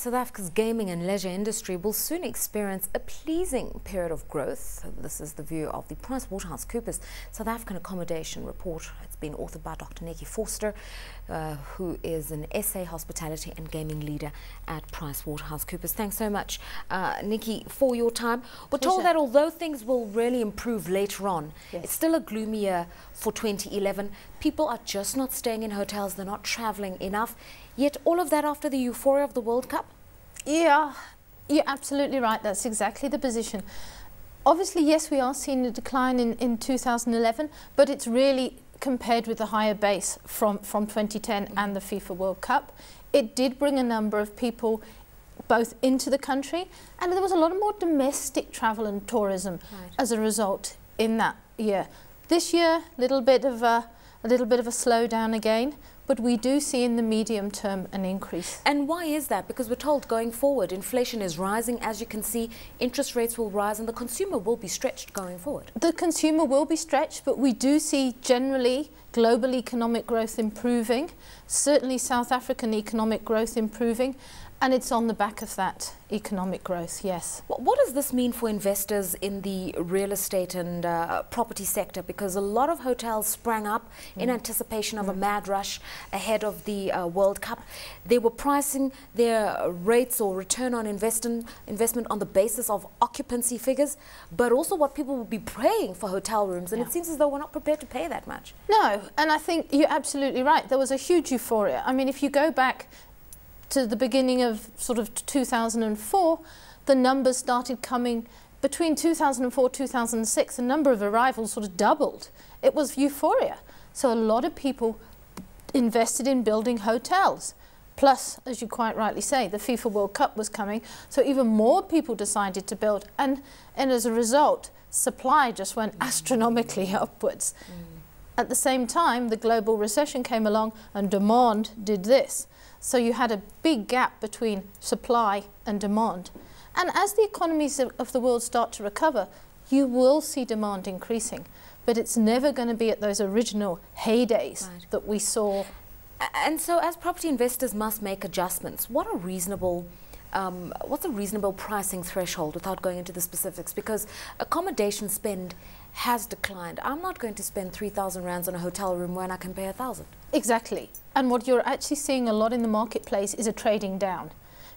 South Africa's gaming and leisure industry will soon experience a pleasing period of growth. This is the view of the PwC South African Accommodation report. It's been authored by Dr Nikki Forster, who is an SA hospitality and gaming leader at PwC. Thanks so much, Nikki, for your time. We're told that although things will really improve later on, it's still a gloomy year for 2011. People are just not staying in hotels, they're not traveling enough. Yet all of that after the euphoria of the World Cup? Yeah, you're absolutely right. That's exactly the position. Obviously, yes, we are seeing a decline in 2011, but it's really compared with the higher base from 2010 and the FIFA World Cup. It did bring a number of people both into the country, and there was a lot more domestic travel and tourism as a result in that year. This year, a little bit of a slowdown again. But we do see in the medium term an increase. And why is that? Because we're told going forward, inflation is rising. As you can see, interest rates will rise and the consumer will be stretched going forward. The consumer will be stretched, but we do see generally global economic growth improving, certainly South African economic growth improving, and it's on the back of that economic growth, yes. What does this mean for investors in the real estate and property sector? Because a lot of hotels sprang up in anticipation of a mad rush ahead of the World Cup. They were pricing their rates or return on investment on the basis of occupancy figures, but also what people would be paying for hotel rooms. And it seems as though we're not prepared to pay that much. No, and I think you're absolutely right. There was a huge euphoria. I mean, if you go back to the beginning of sort of 2004, the numbers started coming between 2004 2006. The number of arrivals sort of doubled. It was euphoria. So a lot of people invested in building hotels. Plus, as you quite rightly say, the FIFA World Cup was coming, so even more people decided to build. And as a result, supply just went astronomically upwards. At the same time, the global recession came along and demand did this. So you had a big gap between supply and demand. And as the economies of the world start to recover, you will see demand increasing. But it's never going to be at those original heydays that we saw. And so as property investors must make adjustments, what's a reasonable pricing threshold without going into the specifics? Because accommodation spend has declined. I'm not going to spend 3,000 rands on a hotel room when I can pay 1,000. Exactly. And what you're actually seeing a lot in the marketplace is a trading down.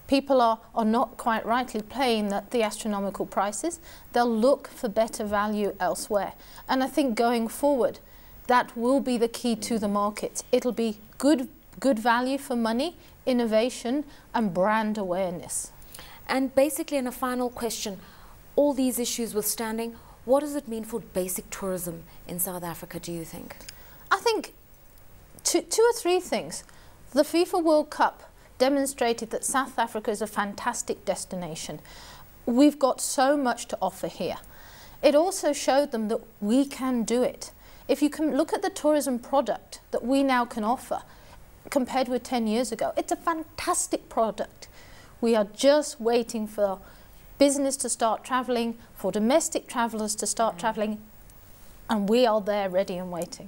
People are not quite rightly paying the astronomical prices. They'll look for better value elsewhere. And I think going forward, that will be the key to the market. It'll be good value for money, innovation and brand awareness. And basically, in a final question, all these issues withstanding, what does it mean for basic tourism in South Africa, do you think? I think two or three things. The FIFA World Cup demonstrated that South Africa is a fantastic destination. We've got so much to offer here. It also showed them that we can do it. If you can look at the tourism product that we now can offer, compared with 10 years ago, it's a fantastic product. We are just waiting for business to start travelling, for domestic travellers to start travelling, and we are there ready and waiting.